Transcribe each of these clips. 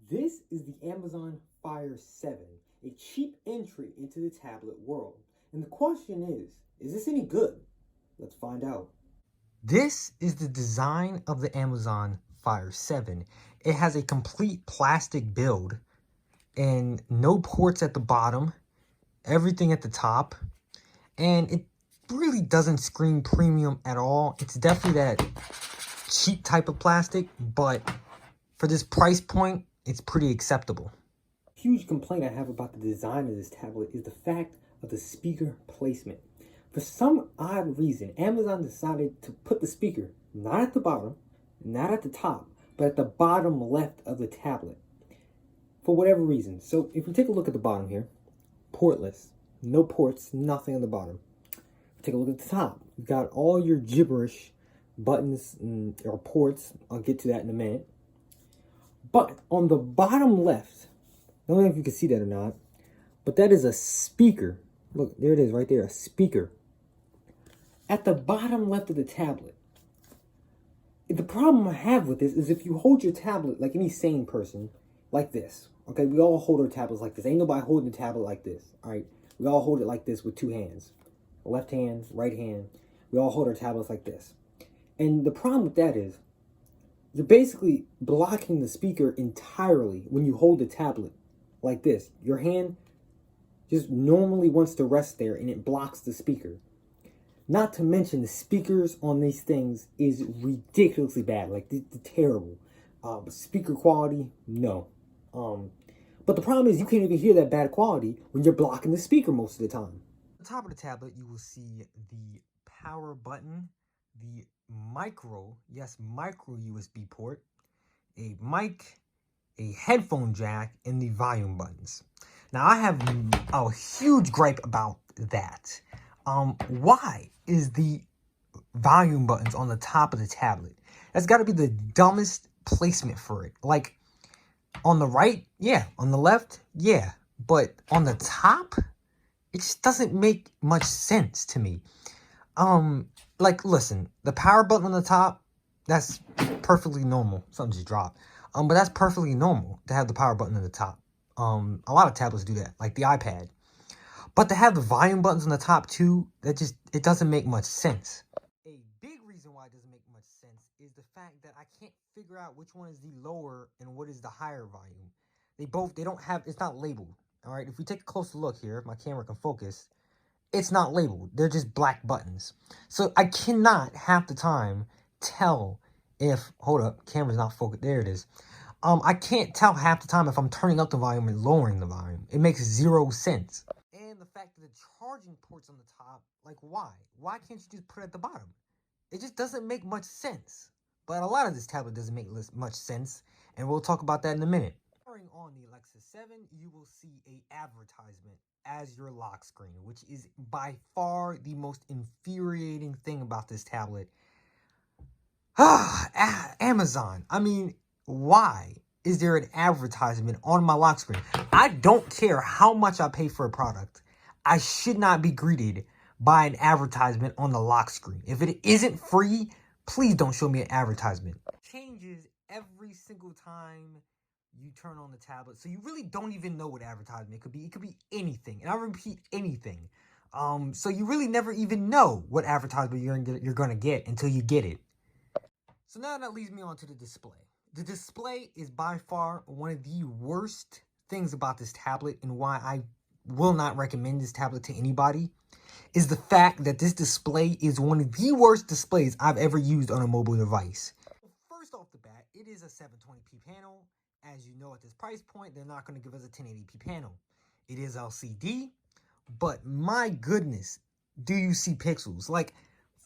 This is the Amazon Fire 7, a cheap entry into the tablet world. And the question is this any good? Let's find out. This is the design of the Amazon Fire 7. It has a complete plastic build and no ports at the bottom, everything at the top, and it really doesn't scream premium at all. It's definitely that cheap type of plastic, but for this price point, it's pretty acceptable. A huge complaint I have about the design of this tablet is the fact of the speaker placement. For some odd reason, Amazon decided to put the speaker not at the bottom, not at the top, but at the bottom left of the tablet. For whatever reason. So if we take a look at the bottom here, portless, no ports, nothing on the bottom. Take a look at the top. You've got all your gibberish buttons or ports. I'll get to that in a minute. But on the bottom left, I don't know if you can see that or not, but that is a speaker. Look, there it is right there, a speaker. At the bottom left of the tablet. The problem I have with this is if you hold your tablet like any sane person, like this. Okay, we all hold our tablets like this. Ain't nobody holding the tablet like this. All right, we all hold it like this with two hands. Left hand, right hand. We all hold our tablets like this. And the problem with that is you're basically blocking the speaker entirely when you hold the tablet like this. Your hand just normally wants to rest there and it blocks the speaker. Not to mention the speakers on these things is ridiculously bad. Like, they're terrible. Speaker quality, no. But the problem is you can't even hear that bad quality when you're blocking the speaker most of the time. At the top of the tablet, you will see the power button, the micro USB port, a mic, a headphone jack, and the volume buttons. Now, I have a huge gripe about that. Why is the volume buttons on the top of the tablet? That's got to be the dumbest placement for it. Like, on the right, yeah. On the left, yeah. But on the top, it just doesn't make much sense to me. Like, listen, the power button on the top, that's perfectly normal. Something just dropped. But that's perfectly normal to have the power button on the top. A lot of tablets do that, like the iPad. But to have the volume buttons on the top too, it doesn't make much sense. A big reason why it doesn't make much sense is the fact that I can't figure out which one is the lower and what is the higher volume. They don't have, it's not labeled. All right, if we take a closer look here, if my camera can focus, it's not labeled. They're just black buttons. So I cannot half the time tell if, hold up, camera's not focused. There it is. I can't tell half the time if I'm turning up the volume and lowering the volume. It makes zero sense. And the fact that the charging port's on the top, like, why? Why can't you just put it at the bottom? It just doesn't make much sense. But a lot of this tablet doesn't make much sense, and we'll talk about that in a minute. On the Alexa 7, you will see an advertisement as your lock screen, which is by far the most infuriating thing about this tablet. Amazon. I mean, why is there an advertisement on my lock screen? I don't care how much I pay for a product. I should not be greeted by an advertisement on the lock screen. If it isn't free, please don't show me an advertisement. It changes every single time you turn on the tablet, so you really don't even know what advertisement it could be. It could be anything, and I repeat, anything. So you really never even know what advertisement you're gonna get until you get it. So now that leads me on to the display. The display is by far one of the worst things about this tablet, and why I will not recommend this tablet to anybody is the fact that this display is one of the worst displays I've ever used on a mobile device. First off the bat, it is a 720p panel. As you know, at this price point, they're not going to give us a 1080p panel. It is LCD, but my goodness, do you see pixels? Like,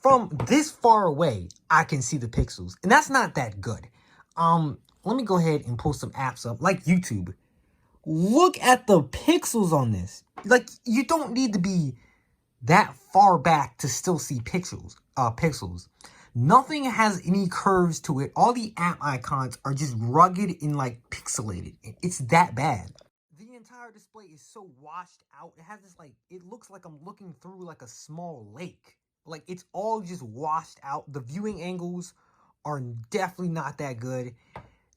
from this far away, I can see the pixels, and that's not that good. Let me go ahead and pull some apps up, like YouTube. Look at the pixels on this. Like, you don't need to be that far back to still see pixels. Nothing has any curves to it. All the app icons are just rugged and, like, pixelated. It's that bad. The entire display is so washed out. It has this, like, it looks like I'm looking through, like, a small lake. Like, it's all just washed out. The viewing angles are definitely not that good.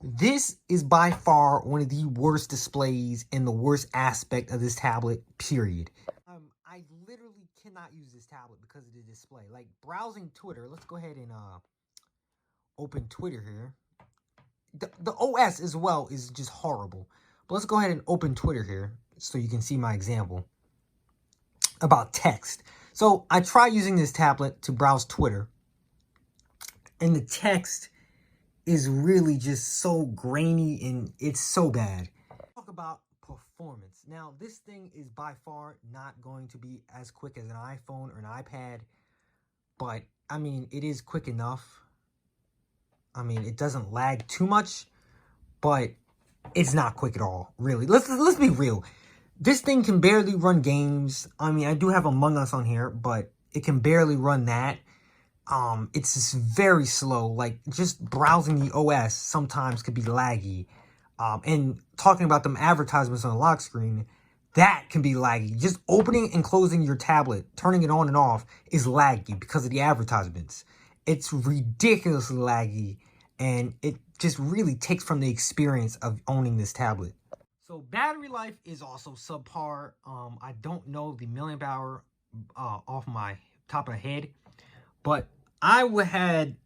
This is by far one of the worst displays and the worst aspect of this tablet, period. I literally cannot use this tablet because of the display. Like browsing Twitter, let's go ahead and open Twitter here. The OS as well is just horrible. But let's go ahead and open Twitter here so you can see my example about text. So I try using this tablet to browse Twitter, and the text is really just so grainy and it's so bad. Talk about performance. Now, this thing is by far not going to be as quick as an iPhone or an iPad, but I mean, it is quick enough. I mean, it doesn't lag too much, but it's not quick at all, really. Let's be real. This thing can barely run games. I mean, I do have Among Us on here, but it can barely run that. It's just very slow. Like, just browsing the OS sometimes could be laggy. And talking about them advertisements on the lock screen, that can be laggy. Just opening and closing your tablet, turning it on and off, is laggy because of the advertisements. It's ridiculously laggy, and it just really takes from the experience of owning this tablet. So battery life is also subpar. I don't know the milliamp hour off my top of the head, but I had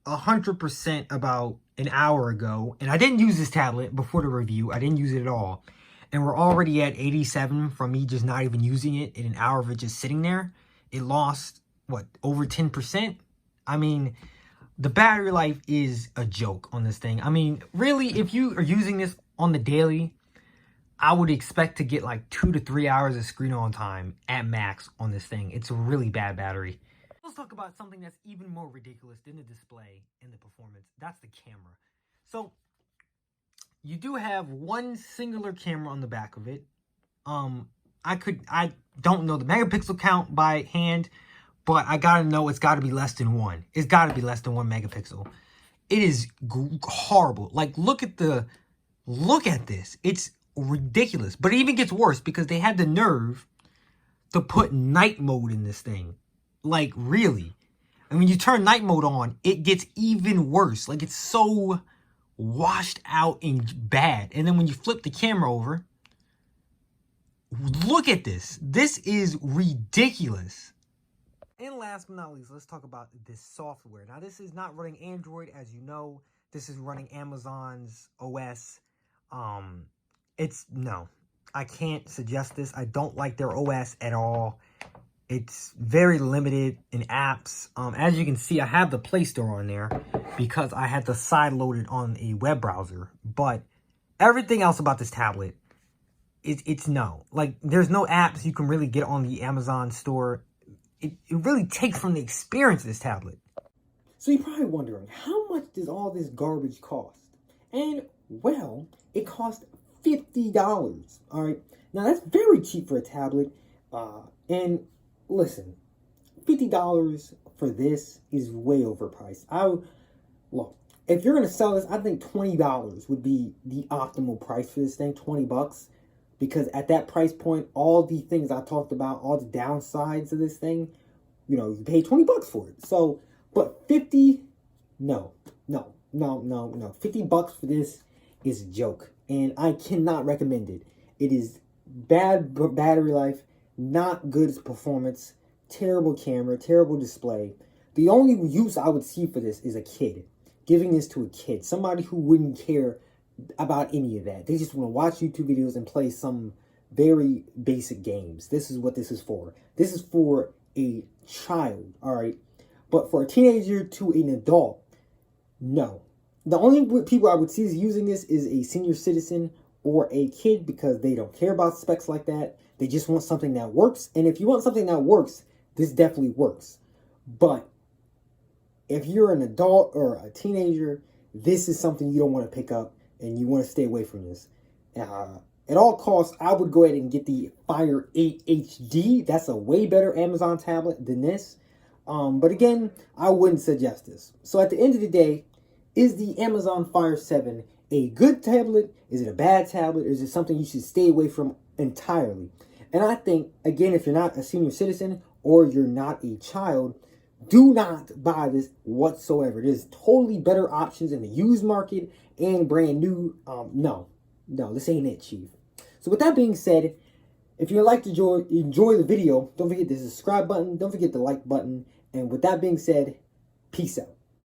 100% about an hour ago, and I didn't use this tablet before the review. I didn't use it at all. And we're already at 87 from me just not even using it in an hour of it just sitting there. It lost, what, over 10%? I mean, the battery life is a joke on this thing. I mean, really, if you are using this on the daily, I would expect to get like 2 to 3 hours of screen on time at max on this thing. It's a really bad battery. Let's talk about something that's even more ridiculous than the display and the performance. That's the camera. So you do have one singular camera on the back of it. I don't know the megapixel count by hand, but I gotta know it's gotta be less than one. It's gotta be less than 1 megapixel. It is horrible. Like, look at this. It's ridiculous. But it even gets worse because they had the nerve to put night mode in this thing. Like, really. And when you turn night mode on, it gets even worse. Like, it's so washed out and bad. And then when you flip the camera over, look at this. This is ridiculous. And last but not least, let's talk about this software. Now, this is not running Android, as you know. This is running Amazon's OS. No, I can't suggest this. I don't like their OS at all. It's very limited in apps. As you can see, I have the Play Store on there because I had the side loaded on a web browser. But everything else about this tablet, it's no. Like, there's no apps you can really get on the Amazon store. It really takes from the experience of this tablet. So you're probably wondering, how much does all this garbage cost? And, well, it cost $50. All right. Now, that's very cheap for a tablet. And listen, $50 for this is way overpriced. Look, if you're going to sell this, I think $20 would be the optimal price for this thing, $20. Because at that price point, all the things I talked about, all the downsides of this thing, you pay $20 for it. So, but 50, no. $50 for this is a joke. And I cannot recommend it. It is bad battery life, not good performance, terrible camera, terrible display. The only use I would see for this is a kid. Giving this to a kid. Somebody who wouldn't care about any of that. They just want to watch YouTube videos and play some very basic games. This is what this is for. This is for a child, all right? But for a teenager to an adult, no. The only people I would see using this is a senior citizen or a kid because they don't care about specs like that. They just want something that works. And if you want something that works, this definitely works. But if you're an adult or a teenager, this is something you don't want to pick up and you want to stay away from this. At all costs, I would go ahead and get the Fire 8 HD. That's a way better Amazon tablet than this. But again, I wouldn't suggest this. So at the end of the day, is the Amazon Fire 7 a good tablet? Is it a bad tablet? Or is it something you should stay away from entirely? And I think, again, if you're not a senior citizen or you're not a child, Do not buy this whatsoever. There's totally better options in the used market and brand new. No, this ain't it, Chief. So with that being said, if you'd like to enjoy the video, don't forget the subscribe button, don't forget the like button, and with that being said, peace out.